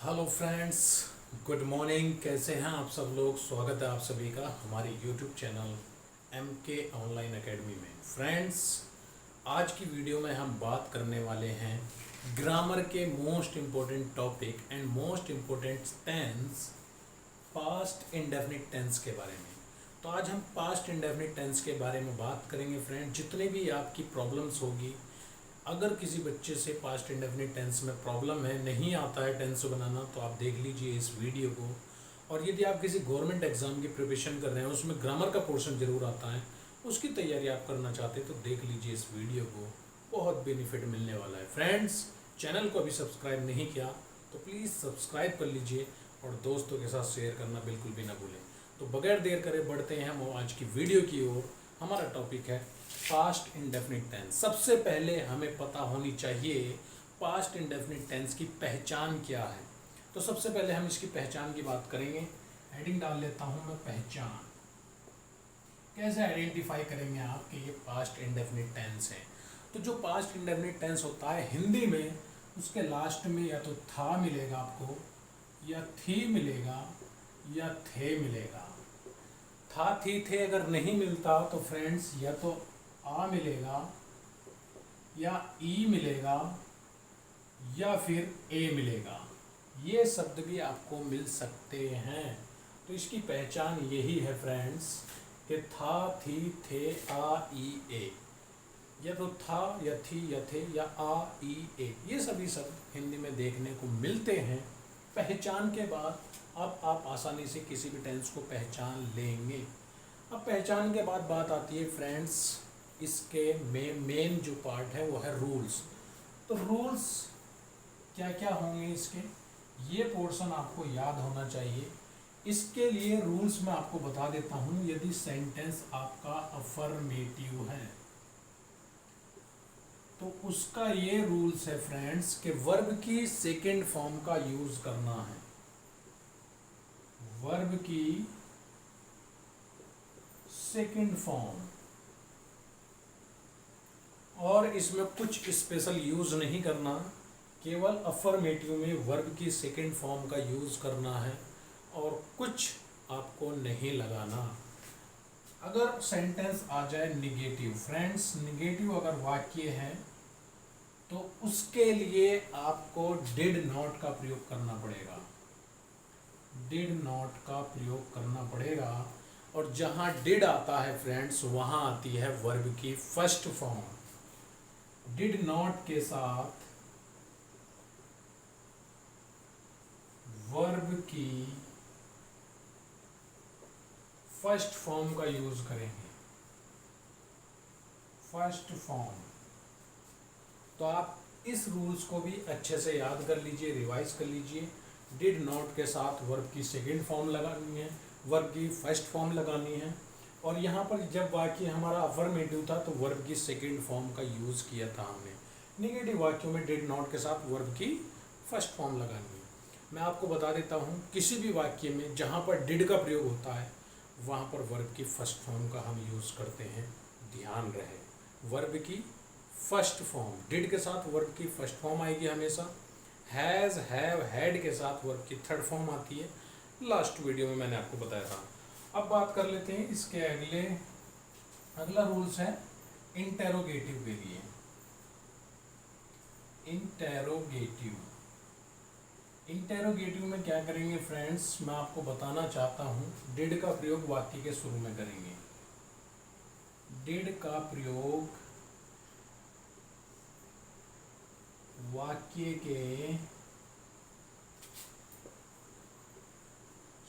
Hello friends, good morning. कैसे हैं आप सब लोग? स्वागत है आप सभी का हमारे YouTube channel MK online academy में। फ्रेंड्स, आज की वीडियो में हम बात करने वाले हैं ग्रामर के most important topic and most important tense, past indefinite tense के बारे में। तो आज हम पास्ट इंडेफिनिट टेंस के बारे में बात करेंगे। फ्रेंड, जितने भी आपकी प्रॉब्लम्स होगी, अगर किसी बच्चे से पास्ट इंडेफिनिट टेंस में प्रॉब्लम है, नहीं आता है टेंस बनाना, तो आप देख लीजिए इस वीडियो को। और यदि आप किसी गवर्नमेंट एग्जाम की प्रिपरेशन कर रहे हैं, उसमें ग्रामर का पोर्शन जरूर आता है, उसकी तैयारी आप करना चाहते हैं, तो देख लीजिए इस वीडियो को, बहुत बेनिफिट मिलने वाला है। फ्रेंड्स, चैनल को अभी सब्सक्राइब नहीं किया तो प्लीज़ सब्सक्राइब कर लीजिए और दोस्तों के साथ शेयर करना बिल्कुल भी ना भूलें। तो बगैर देर करे बढ़ते हैं हम आज की वीडियो की ओर। हमारा टॉपिक है पास्ट इंडेफिनिट टेंस। सबसे पहले हमें पता होनी चाहिए पास्ट इंडेफिनिट टेंस की पहचान क्या है। तो सबसे पहले हम इसकी पहचान की बात करेंगे। हेडिंग डाल लेता हूं मैं, पहचान। कैसे आइडेंटिफाई करेंगे आप कि ये पास्ट इंडेफिनिट टेंस है? तो जो पास्ट इंडेफिनिट टेंस होता है हिंदी में, उसके लास्ट में या तो था मिलेगा आपको, या थी मिलेगा, या थे मिलेगा। था थी थे अगर नहीं मिलता तो फ्रेंड्स या तो आ मिलेगा, या ई मिलेगा, या फिर ए मिलेगा। ये शब्द भी आपको मिल सकते हैं। तो इसकी पहचान यही है फ्रेंड्स कि था थी थे आ ई ए, या तो था या थी या थे या आ ई ए, ये सभी शब्द हिंदी में देखने को मिलते हैं। पहचान के बाद अब आप आसानी से किसी भी टेंस को पहचान लेंगे। अब पहचान के बाद बात आती है फ्रेंड्स, इसके मेन जो पार्ट है वो है रूल्स। तो रूल्स क्या क्या होंगे इसके, ये पोर्शन आपको याद होना चाहिए। इसके लिए रूल्स मैं आपको बता देता हूं। यदि सेंटेंस आपका अफर्मेटिव है तो उसका ये रूल्स है फ्रेंड्स कि वर्ब की सेकेंड फॉर्म का यूज करना है। वर्ब की सेकेंड फॉर्म, और इसमें कुछ स्पेशल यूज नहीं करना, केवल अफर्मेटिव में वर्ब की सेकेंड फॉर्म का यूज करना है और कुछ आपको नहीं लगाना। अगर सेंटेंस आ जाए निगेटिव, फ्रेंड्स निगेटिव अगर वाक्य है तो उसके लिए आपको डिड नॉट का प्रयोग करना पड़ेगा। डिड नॉट का प्रयोग करना पड़ेगा। और जहां डिड आता है फ्रेंड्स, वहां आती है वर्ब की फर्स्ट फॉर्म। डिड नॉट के साथ वर्ब की फर्स्ट फॉर्म का यूज करेंगे। First form. तो आप इस रूल्स को भी अच्छे से याद कर लीजिए, रिवाइज कर लीजिए। डिड नॉट के साथ वर्ब की सेकेंड फॉर्म लगानी है, वर्ब की फर्स्ट फॉर्म लगानी है। और यहाँ पर जब वाक्य हमारा अफर्मेटिव था तो वर्ब की सेकेंड फॉर्म का यूज़ किया था हमने। निगेटिव वाक्यों में डिड नॉट के साथ वर्ब की फर्स्ट फॉर्म लगानी है। मैं आपको बता देता हूँ, किसी भी वाक्य में जहाँ पर डिड का प्रयोग होता है वहाँ पर वर्ब की फर्स्ट फॉर्म का हम यूज़ करते हैं। ध्यान रहे, वर्ब की फर्स्ट फॉर्म, डिड के साथ वर्ब की फर्स्ट फॉर्म आएगी हमेशा। हैज़, हैव, हैड के साथ वर्ब की थर्ड फॉर्म आती है। लास्ट वीडियो में मैंने आपको बताया था। अब बात कर लेते हैं इसके अगला रूल्स है इंटेरोगेटिव के लिए। इंटेरोगेटिव में क्या करेंगे फ्रेंड्स, मैं आपको बताना चाहता हूं। डिड का प्रयोग वाक्य के शुरू में करेंगे। डिड का प्रयोग वाक्य के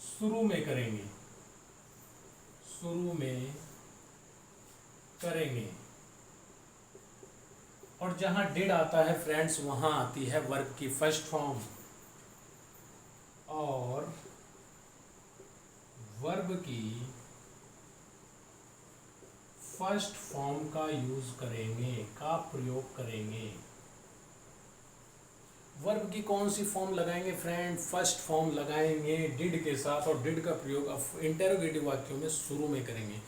शुरू में करेंगे। शुरू में करेंगे। और जहां डिड आता है फ्रेंड्स, वहां आती है वर्ब की फर्स्ट फॉर्म। और वर्ब की फर्स्ट फॉर्म का यूज करेंगे, का प्रयोग करेंगे। वर्ब की कौन सी फॉर्म लगाएंगे फ्रेंड? फर्स्ट फॉर्म लगाएंगे डिड के साथ, और डिड का प्रयोग इंटेरोगेटिव वाक्यों में शुरू में करेंगे।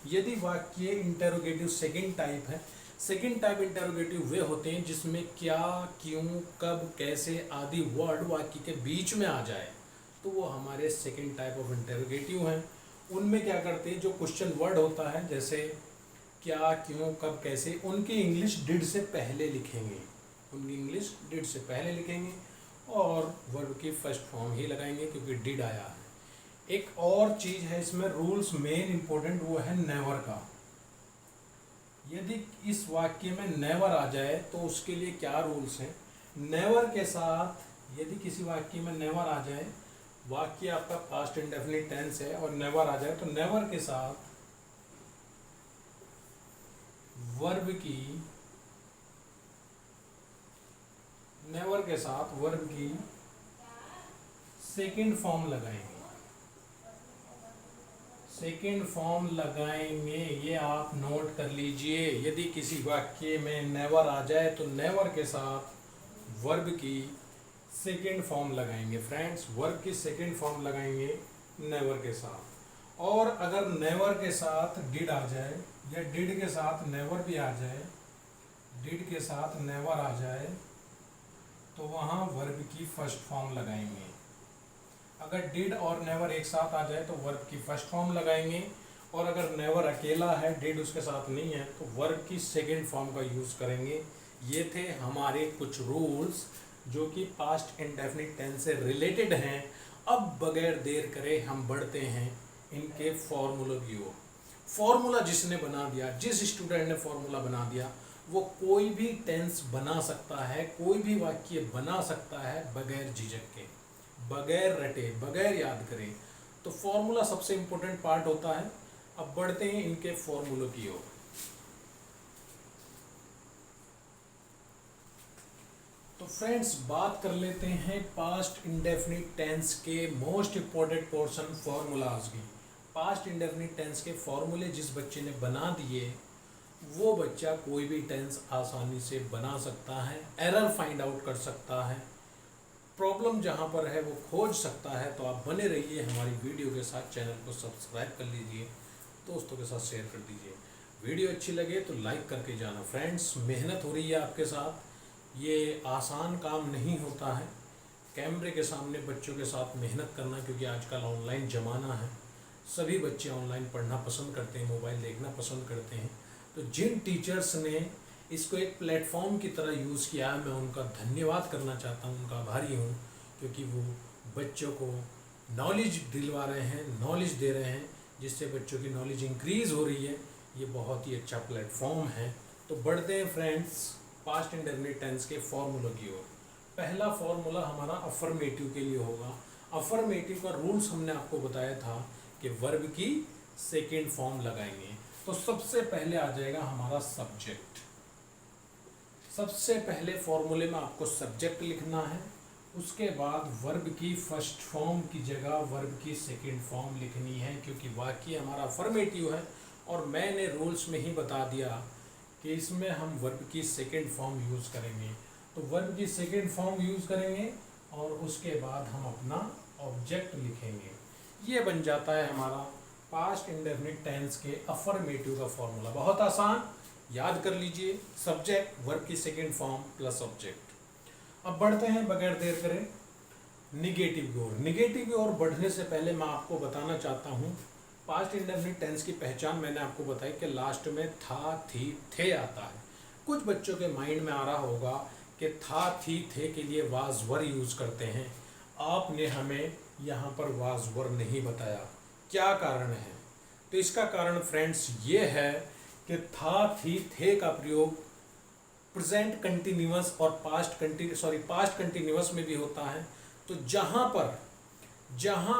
यदि वाक्य इंटेरोगेटिव सेकंड टाइप है, सेकंड टाइप इंटरोगेटिव वे होते हैं जिसमें क्या, क्यों, कब, कैसे आदि वर्ड वाक्य के बीच में आ जाए, तो वो हमारे सेकंड टाइप ऑफ इंटरोगेटिव हैं। उनमें क्या करते हैं, जो क्वेश्चन वर्ड होता है जैसे क्या, क्यों, कब, कैसे, उनकी इंग्लिश डिड से पहले लिखेंगे, उनकी इंग्लिश डिड से पहले लिखेंगे और वर्ब की फर्स्ट फॉर्म ही लगाएंगे क्योंकि डिड आया है। एक और चीज़ है इसमें रूल्स मेन इंपॉर्टेंट, वो है नेवर का। यदि इस वाक्य में नेवर आ जाए तो उसके लिए क्या रूल्स हैं। नेवर के साथ यदि किसी वाक्य में नेवर आ जाए, वाक्य आपका पास्ट इंडेफिनिट टेंस है और नेवर आ जाए, तो नेवर के साथ वर्ब की सेकंड फॉर्म लगाएंगे, सेकंड फॉर्म लगाएंगे। ये आप नोट कर लीजिए, यदि किसी वाक्य में नेवर आ जाए तो नेवर के साथ वर्ब की सेकंड फॉर्म लगाएंगे फ्रेंड्स, वर्ब की सेकंड फॉर्म लगाएंगे नेवर के साथ। और अगर नेवर के साथ डिड आ जाए या डिड के साथ नेवर भी आ जाए, डिड के साथ नेवर आ जाए, तो वहाँ वर्ब की फर्स्ट फॉर्म लगाएंगे। अगर डिड और नेवर एक साथ आ जाए तो वर्ब की फर्स्ट फॉर्म लगाएंगे, और अगर नेवर अकेला है, डिड उसके साथ नहीं है, तो वर्ब की सेकंड फॉर्म का यूज़ करेंगे। ये थे हमारे कुछ रूल्स जो कि पास्ट इंडेफिनिट टेंस से रिलेटेड हैं। अब बगैर देर करे हम बढ़ते हैं इनके फॉर्मूला की ओर। फॉर्मूला जिसने बना दिया, जिस स्टूडेंट ने फॉर्मूला बना दिया, वो कोई भी टेंस बना सकता है, कोई भी वाक्य बना सकता है बगैर झिझक के, बगैर रटे, बगैर याद करे। तो फॉर्मूला सबसे इंपॉर्टेंट पार्ट होता है। अब बढ़ते हैं इनके फॉर्मूलों की ओर। तो फ्रेंड्स बात कर लेते हैं पास्ट इंडेफिनिट टेंस के मोस्ट इंपॉर्टेंट पोर्शन फॉर्मूलाज की। पास्ट इंडेफिनिट टेंस के फॉर्मूले जिस बच्चे ने बना दिए, वो बच्चा कोई भी टेंस आसानी से बना सकता है, एरर फाइंड आउट कर सकता है, प्रॉब्लम जहाँ पर है वो खोज सकता है। तो आप बने रहिए हमारी वीडियो के साथ, चैनल को सब्सक्राइब कर लीजिए, दोस्तों के साथ शेयर कर दीजिए। वीडियो अच्छी लगे तो लाइक करके जाना फ्रेंड्स। मेहनत हो रही है आपके साथ, ये आसान काम नहीं होता है कैमरे के सामने बच्चों के साथ मेहनत करना, क्योंकि आजकल ऑनलाइन ज़माना है, सभी बच्चे ऑनलाइन पढ़ना पसंद करते हैं, मोबाइल देखना पसंद करते हैं। तो जिन टीचर्स ने इसको एक प्लेटफॉर्म की तरह यूज़ किया है, मैं उनका धन्यवाद करना चाहता हूँ, उनका आभारी हूँ, क्योंकि वो बच्चों को नॉलेज दिलवा रहे हैं, नॉलेज दे रहे हैं, जिससे बच्चों की नॉलेज इंक्रीज़ हो रही है। ये बहुत ही अच्छा प्लेटफॉर्म है। तो बढ़ते हैं फ्रेंड्स पास्ट इंडेफिनिट टेंस के फॉर्मूलों की ओर। पहला फॉर्मूला हमारा अफर्मेटिव के लिए होगा। अफर्मेटिव का रूल्स हमने आपको बताया था कि वर्ब की सेकेंड फॉर्म लगाएंगे। तो सबसे पहले आ जाएगा हमारा सब्जेक्ट। सबसे पहले फॉर्मूले में आपको सब्जेक्ट लिखना है, उसके बाद वर्ब की फर्स्ट फॉर्म की जगह वर्ब की सेकंड फॉर्म लिखनी है, क्योंकि वाक्य हमारा अफर्मेटिव है और मैंने रूल्स में ही बता दिया कि इसमें हम वर्ब की सेकंड फॉर्म यूज़ करेंगे। तो वर्ब की सेकंड फॉर्म यूज़ करेंगे और उसके बाद हम अपना ऑब्जेक्ट लिखेंगे। ये बन जाता है हमारा पास्ट इंडेफिनिट टेंस के अफर्मेटिव का फॉर्मूला। बहुत आसान, याद कर लीजिए, सब्जेक्ट, वर्ब की सेकंड फॉर्म प्लस ऑब्जेक्ट। अब बढ़ते हैं बगैर देर करें निगेटिव की ओर। निगेटिव की ओर बढ़ने से पहले मैं आपको बताना चाहता हूँ, पास्ट इंडेफिनिट टेंस की पहचान मैंने आपको बताई कि लास्ट में था, थी, थे आता है। कुछ बच्चों के माइंड में आ रहा होगा कि था, थी, थे के लिए वाज वर यूज़ करते हैं, आपने हमें यहाँ पर वाज वर नहीं बताया, क्या कारण है? तो इसका कारण फ्रेंड्स ये है कि था, थी, थे का प्रयोग प्रेजेंट कंटिन्यूअस और पास्ट कंटिन्यूअस में भी होता है। तो जहाँ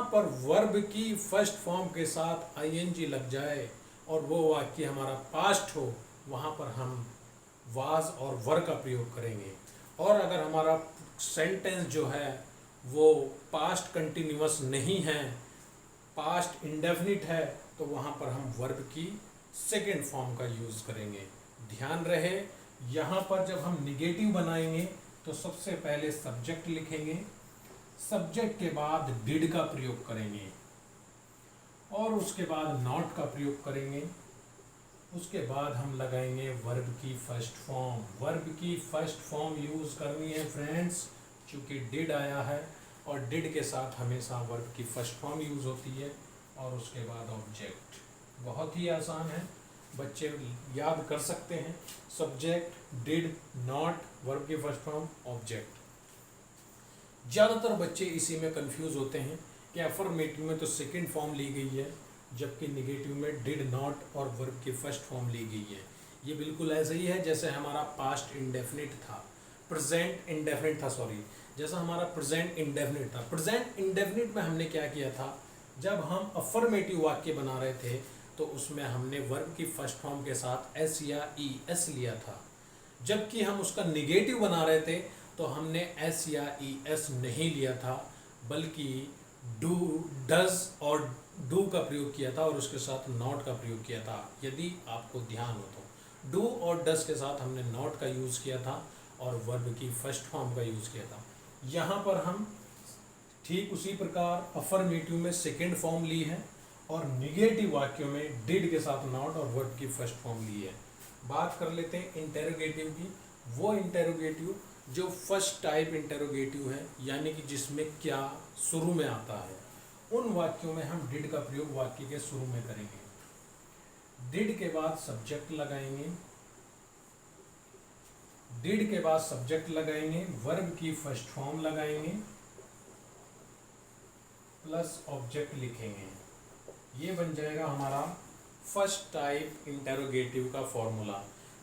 पर वर्ब की फर्स्ट फॉर्म के साथ आईएनजी लग जाए और वो वाक्य हमारा पास्ट हो, वहाँ पर हम वाज और वर का प्रयोग करेंगे। और अगर हमारा सेंटेंस जो है वो पास्ट कंटिन्यूअस नहीं है, पास्ट इंडेफिनिट है, तो वहाँ पर हम वर्ब की सेकेंड फॉर्म का यूज़ करेंगे। ध्यान रहे, यहाँ पर जब हम निगेटिव बनाएंगे तो सबसे पहले सब्जेक्ट लिखेंगे, सब्जेक्ट के बाद डिड का प्रयोग करेंगे और उसके बाद नॉट का प्रयोग करेंगे उसके बाद हम लगाएंगे वर्ब की फर्स्ट फॉर्म। वर्ब की फर्स्ट फॉर्म यूज़ करनी है फ्रेंड्स, क्योंकि डिड आया है और डिड के साथ हमेशा वर्ब की फर्स्ट फॉर्म यूज़ होती है। और उसके बाद ऑब्जेक्ट। बहुत ही आसान है, बच्चे याद कर सकते हैं। सब्जेक्ट, डिड, नॉट, वर्ब की फर्स्ट फॉर्म, ऑब्जेक्ट। ज़्यादातर बच्चे इसी में कंफ्यूज होते हैं कि अफर्मेटिव में तो सेकंड फॉर्म ली गई है, जबकि निगेटिव में डिड, नॉट और वर्ब की फर्स्ट फॉर्म ली गई है। ये बिल्कुल ऐसा ही है जैसे हमारा पास्ट इंडेफिनिट था, प्रेजेंट इंडेफिनिट था, सॉरी, जैसा हमारा प्रेजेंट इंडेफिनिट था। प्रेजेंट इंडेफिनिट में हमने क्या किया था, जब हम अफर्मेटिव वाक्य बना रहे थे तो उसमें हमने वर्ब की फर्स्ट फॉर्म के साथ एस या ई एस लिया था। जबकि हम उसका निगेटिव बना रहे थे तो हमने एस या ई एस नहीं लिया था, बल्कि डू, डज और डू का प्रयोग किया था और उसके साथ नॉट का प्रयोग किया था। यदि आपको ध्यान हो तो डू और डज के साथ हमने नॉट का यूज़ किया था और वर्ब की फर्स्ट फॉर्म का यूज़ किया था। यहाँ पर हम ठीक उसी प्रकार अफर्मेटिव में सेकेंड फॉर्म ली है और निगेटिव वाक्यों में डिड के साथ नॉट और वर्ब की फर्स्ट फॉर्म ली है। बात कर लेते हैं इंटेरोगेटिव की। वो इंटेरोगेटिव जो फर्स्ट टाइप इंटेरोगेटिव है, यानी कि जिसमें क्या शुरू में आता है, उन वाक्यों में हम डिड का प्रयोग वाक्य के शुरू में करेंगे। डिड के बाद सब्जेक्ट लगाएंगे, डिड के बाद सब्जेक्ट लगाएंगे, वर्ब की फर्स्ट फॉर्म लगाएंगे प्लस ऑब्जेक्ट लिखेंगे। ये बन जाएगा हमारा फर्स्ट टाइप इंटेरोगेटिव का फॉर्मूला।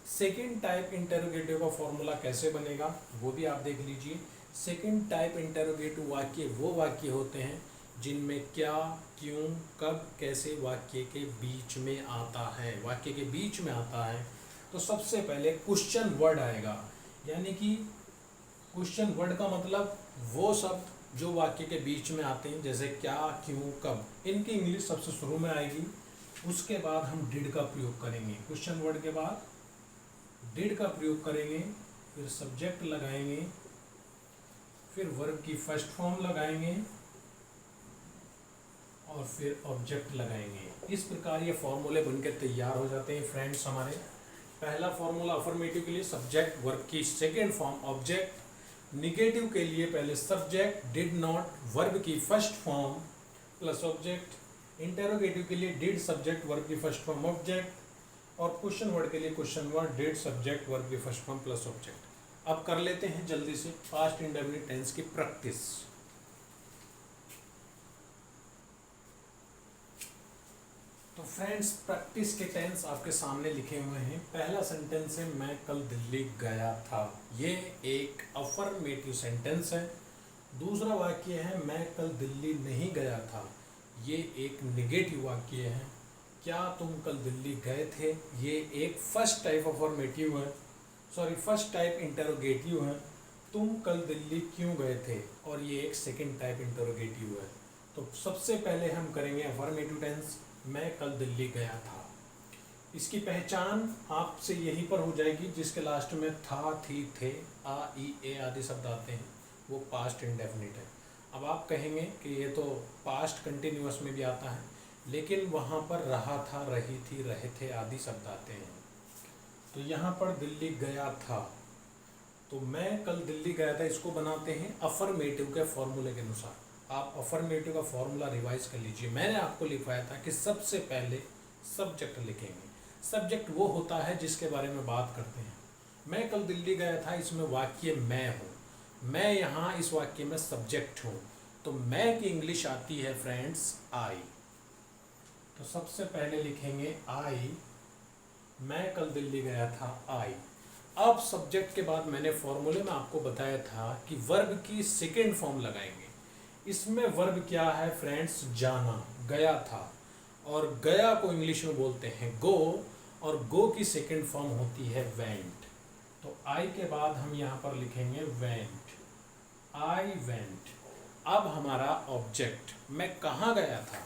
सेकेंड टाइप इंटेरोगेटिव का फॉर्मूला कैसे बनेगा वो भी आप देख लीजिए। सेकेंड टाइप इंटेरोगेटिव वाक्य वो वाक्य होते हैं जिनमें क्या, क्यों, कब, कैसे वाक्य के बीच में आता है। वाक्य के बीच में आता है तो सबसे पहले क्वेश्चन वर्ड आएगा, यानी कि क्वेश्चन वर्ड का मतलब वो शब्द जो वाक्य के बीच में आते हैं, जैसे क्या, क्यों, कब, इनकी इंग्लिश सबसे शुरू में आएगी। उसके बाद हम डिड का प्रयोग करेंगे। क्वेश्चन वर्ड के बाद डिड का प्रयोग करेंगे, फिर सब्जेक्ट लगाएंगे, फिर वर्ब की फर्स्ट फॉर्म लगाएंगे और फिर ऑब्जेक्ट लगाएंगे। इस प्रकार ये फॉर्मूले बनकर तैयार हो जाते हैं फ्रेंड्स हमारे। पहला फॉर्मूला अफर्मेटिव के लिए सब्जेक्ट, वर्ब की सेकेंड फॉर्म ऑब्जेक्ट। निगेटिव के लिए पहले सब्जेक्ट, डिड नॉट, वर्ब की first form plus object. Interrogative के लिए डिड, सब्जेक्ट, वर्ब की फर्स्ट फॉर्म, ऑब्जेक्ट। और क्वेश्चन वर्ड के लिए question word, did, subject, verb की फर्स्ट फॉर्म प्लस ऑब्जेक्ट। अब कर लेते हैं जल्दी से पास्ट इंडेफिनिट टेंस की प्रैक्टिस। तो फ्रेंड्स, प्रैक्टिस के टेंस आपके सामने लिखे हुए हैं। पहला सेंटेंस है मैं कल दिल्ली गया था। ये एक अफर्मेटिव सेंटेंस है। दूसरा वाक्य है मैं कल दिल्ली नहीं गया था। ये एक निगेटिव वाक्य है। क्या तुम कल दिल्ली गए थे, ये एक फर्स्ट टाइप अफर्मेटिव है, सॉरी फर्स्ट टाइप इंटरोगेटिव है। तुम कल दिल्ली क्यों गए थे, और ये एक सेकंड टाइप इंटरोगेटिव है। तो सबसे पहले हम करेंगे अफर्मेटिव टेंस, मैं कल दिल्ली गया था। इसकी पहचान आपसे यहीं पर हो जाएगी, जिसके लास्ट में था, थी, थे, आ, ई, ए आदि शब्द आते हैं, वो पास्ट इंडेफिनिट है। अब आप कहेंगे कि ये तो पास्ट कंटिन्यूअस में भी आता है, लेकिन वहाँ पर रहा था, रही थी, रहे थे आदि शब्द आते हैं। तो यहाँ पर दिल्ली गया था, तो मैं कल दिल्ली गया था, इसको बनाते हैं अफर्मेटिव के फॉर्मूले के अनुसार। आप अफर्मेटिव का फॉर्मूला रिवाइज कर लीजिए। मैंने आपको लिखवाया था कि सबसे पहले सब्जेक्ट लिखेंगे। सब्जेक्ट वो होता है जिसके बारे में बात करते हैं। मैं कल दिल्ली गया था, इसमें वाक्य मैं हूँ, मैं यहाँ इस वाक्य में सब्जेक्ट हूँ, तो मैं की इंग्लिश आती है फ्रेंड्स आई। तो सबसे पहले लिखेंगे आई, मैं कल दिल्ली गया था, आई। अब सब्जेक्ट के बाद मैंने फॉर्मूले में आपको बताया था कि वर्ब की सेकेंड फॉर्म लगाएंगे। इसमें वर्ब क्या है फ्रेंड्स, जाना, गया था, और गया को इंग्लिश में बोलते हैं गो, और गो की सेकेंड फॉर्म होती है वेंट। तो आई के बाद हम यहाँ पर लिखेंगे वेंट, आई वेंट। अब हमारा ऑब्जेक्ट, मैं कहाँ गया था।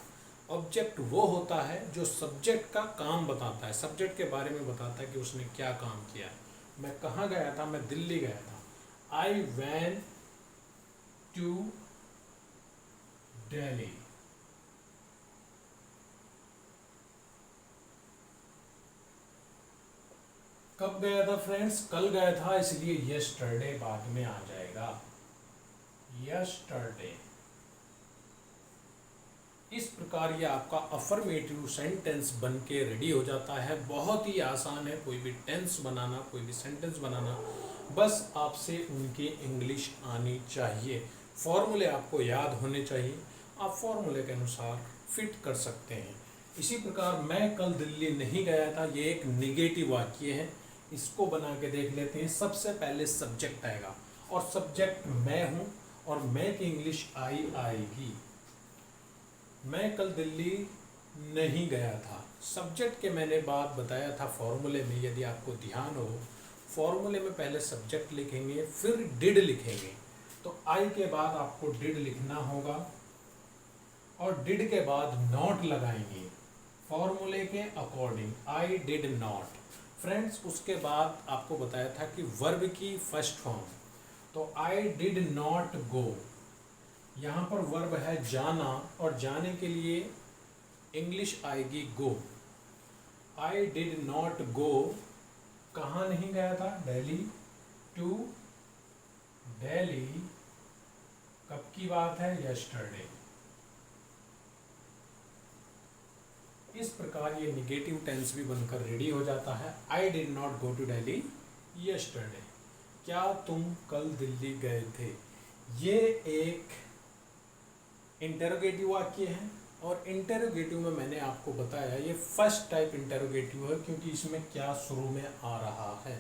ऑब्जेक्ट वो होता है जो सब्जेक्ट का काम बताता है, सब्जेक्ट के बारे में बताता है कि उसने क्या काम किया। मैं कहाँ गया था, मैं दिल्ली गया था, आई वेंट टू दिल्ली। कब गया था फ्रेंड्स? कल गया था, इसलिए यस्टरडे बाद में आ जाएगा। यस्टरडे। इस प्रकार ये आपका अफर्मेटिव सेंटेंस बन के रेडी हो जाता है। बहुत ही आसान है कोई भी टेंस बनाना, कोई भी सेंटेंस बनाना, बस आपसे उनकी इंग्लिश आनी चाहिए। फॉर्मूले आपको याद होने चाहिए, आप फॉर्मूले के अनुसार फिट कर सकते हैं। इसी प्रकार मैं कल दिल्ली नहीं गया था, ये एक निगेटिव वाक्य है। इसको बना के देख लेते हैं। सबसे पहले सब्जेक्ट आएगा और सब्जेक्ट मैं हूँ और मैं की इंग्लिश आएगी। मैं कल दिल्ली नहीं गया था। सब्जेक्ट के मैंने बात बताया था फॉर्मूले में, यदि आपको ध्यान हो, फॉर्मूले में पहले सब्जेक्ट लिखेंगे फिर डिड लिखेंगे। तो आई के बाद आपको डिड लिखना होगा और डिड के बाद नॉट लगाएंगे फॉर्मूले के according. I did not. Friends, उसके बाद आपको बताया था कि वर्ब की फर्स्ट फॉर्म, तो आई डिड नॉट गो। यहाँ पर वर्ब है जाना और जाने के लिए इंग्लिश आएगी गो। आई डिड नॉट गो। कहाँ नहीं गया था? दिल्ली। टू दिल्ली। कब की बात है? यस्टरडे। इस प्रकार ये निगेटिव टेंस भी बनकर रेडी हो जाता है। I did not go to Delhi yesterday. क्या तुम कल दिल्ली गए थे? ये एक इंटेरोगेटिव वाक्य है और इंटेरोगेटिव में मैंने आपको बताया ये फर्स्ट टाइप इंटेरोगेटिव है, क्योंकि इसमें क्या शुरू में आ रहा है।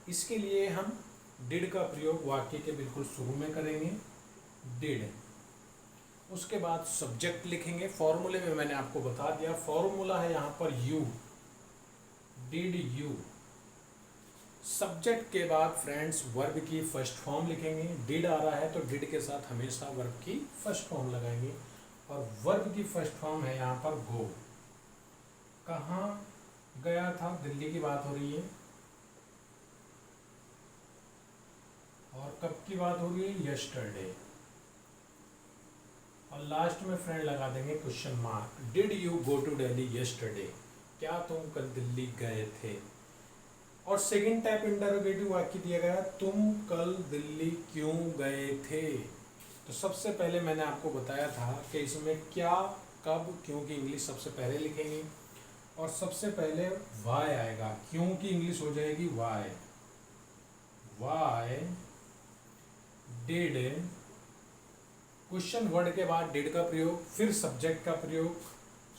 इसके लिए हम डिड का प्रयोग वाक्य के बिल्कुल शुरू में करेंगे, डिड। उसके बाद सब्जेक्ट लिखेंगे। फॉर्मूले में मैंने आपको बता दिया, फॉर्मूला है यहाँ पर यू, डिड यू। सब्जेक्ट के बाद फ्रेंड्स वर्ब की फर्स्ट फॉर्म लिखेंगे। डिड आ रहा है तो डिड के साथ हमेशा वर्ब की फर्स्ट फॉर्म लगाएंगे और वर्ब की फर्स्ट फॉर्म है यहाँ पर गो। कहाँ गया था? दिल्ली की बात हो रही है। और कब की बात हो रही है? यस्टरडे। और लास्ट में फ्रेंड लगा देंगे question mark. Did you go to Delhi yesterday? क्या तुम कल दिल्ली गए थे? और सेकंड टाइप इंटरोगेटिव वाक्य दिया गया, तुम कल दिल्ली क्यों गए थे? तो सबसे पहले मैंने आपको बताया था कि इसमें क्या, कब, क्यों की इंग्लिश सबसे पहले लिखेंगे और सबसे पहले वाई आएगा। क्यों की इंग्लिश हो जाएगी why. Why did, question word के बाद डिड का प्रयोग, फिर सब्जेक्ट का प्रयोग।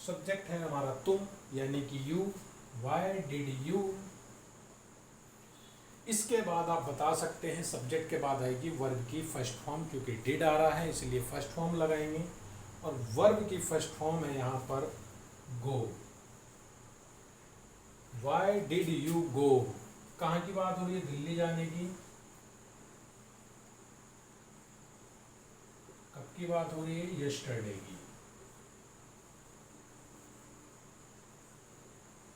सब्जेक्ट है हमारा तुम यानी कि यू। Y did you. इसके बाद आप बता सकते हैं सब्जेक्ट के बाद आएगी वर्ब की फर्स्ट फॉर्म, क्योंकि डिड आ रहा है इसलिए फर्स्ट फॉर्म लगाएंगे और वर्ब की फर्स्ट फॉर्म है यहाँ पर go. Why did you go? कहाँ की बात हो रही है? दिल्ली जाने की। कब की बात हो रही है? यस्टरडे की।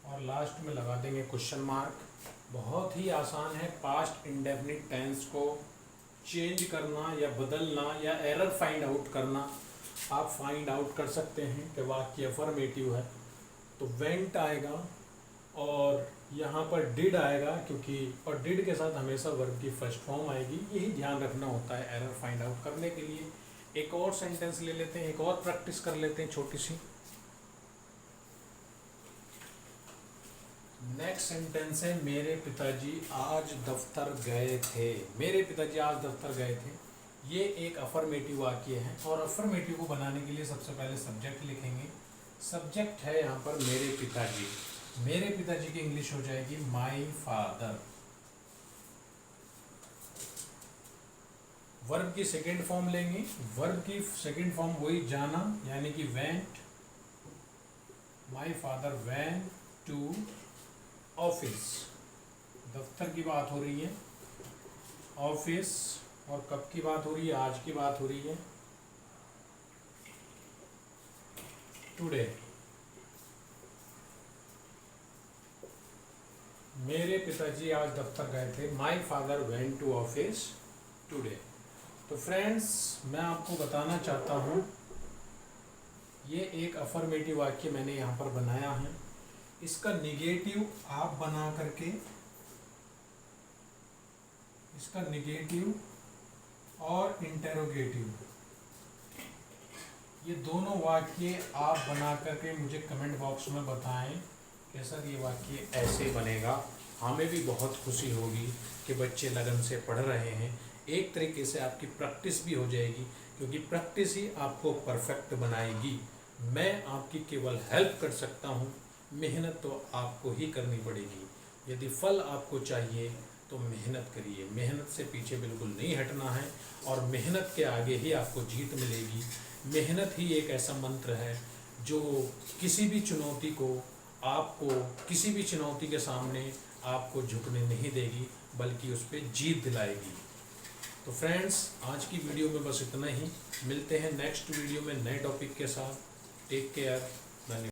और लास्ट में लगा देंगे क्वेश्चन मार्क। बहुत ही आसान है पास्ट इंडेफिनिट टेंस को चेंज करना या बदलना या एरर फाइंड आउट करना। आप फाइंड आउट कर सकते हैं कि वाक्य अफर्मेटिव है तो वेंट आएगा और यहाँ पर डिड आएगा, क्योंकि और डिड के साथ हमेशा वर्ब की फर्स्ट फॉर्म आएगी। यही ध्यान रखना होता है एरर फाइंड आउट करने के लिए। एक और सेंटेंस ले लेते हैं, एक और प्रैक्टिस कर लेते हैं छोटी सी। नेक्स्ट सेंटेंस है, मेरे पिताजी आज दफ्तर गए थे। मेरे पिताजी आज दफ्तर गए थे। ये एक अफर्मेटिव वाक्य है और अफर्मेटिव को बनाने के लिए सबसे पहले सब्जेक्ट लिखेंगे। सब्जेक्ट है यहाँ पर मेरे पिताजी। मेरे पिताजी की इंग्लिश हो जाएगी माई फादर। वर्ब की सेकेंड फॉर्म लेंगे। वर्ब की सेकेंड फॉर्म वही जाना यानी कि went. My father went to office. दफ्तर की बात हो रही है, ऑफिस। और कब की बात हो रही है? आज की बात हो रही है, टुडे। मेरे पिताजी आज दफ्तर गए थे। My father went to office today. तो फ्रेंड्स, मैं आपको बताना चाहता हूँ ये एक अफर्मेटिव वाक्य मैंने यहाँ पर बनाया है। इसका निगेटिव आप बना करके इसका निगेटिव और इंटेरोगेटिव, ये दोनों वाक्य आप बना करके मुझे कमेंट बॉक्स में बताएं कि सर ये वाक्य ऐसे बनेगा। हमें भी बहुत खुशी होगी कि बच्चे लगन से पढ़ रहे हैं। एक तरीके से आपकी प्रैक्टिस भी हो जाएगी, क्योंकि प्रैक्टिस ही आपको परफेक्ट बनाएगी। मैं आपकी केवल हेल्प कर सकता हूँ, मेहनत तो आपको ही करनी पड़ेगी। यदि फल आपको चाहिए तो मेहनत करिए, मेहनत से पीछे बिल्कुल नहीं हटना है, और मेहनत के आगे ही आपको जीत मिलेगी। मेहनत ही एक ऐसा मंत्र है जो किसी भी चुनौती को आपको, किसी भी चुनौती के सामने आपको झुकने नहीं देगी, बल्कि उस पर जीत दिलाएगी। तो फ्रेंड्स, आज की वीडियो में बस इतना ही। मिलते हैं नेक्स्ट वीडियो में नए टॉपिक के साथ। Take care. धन्यवाद।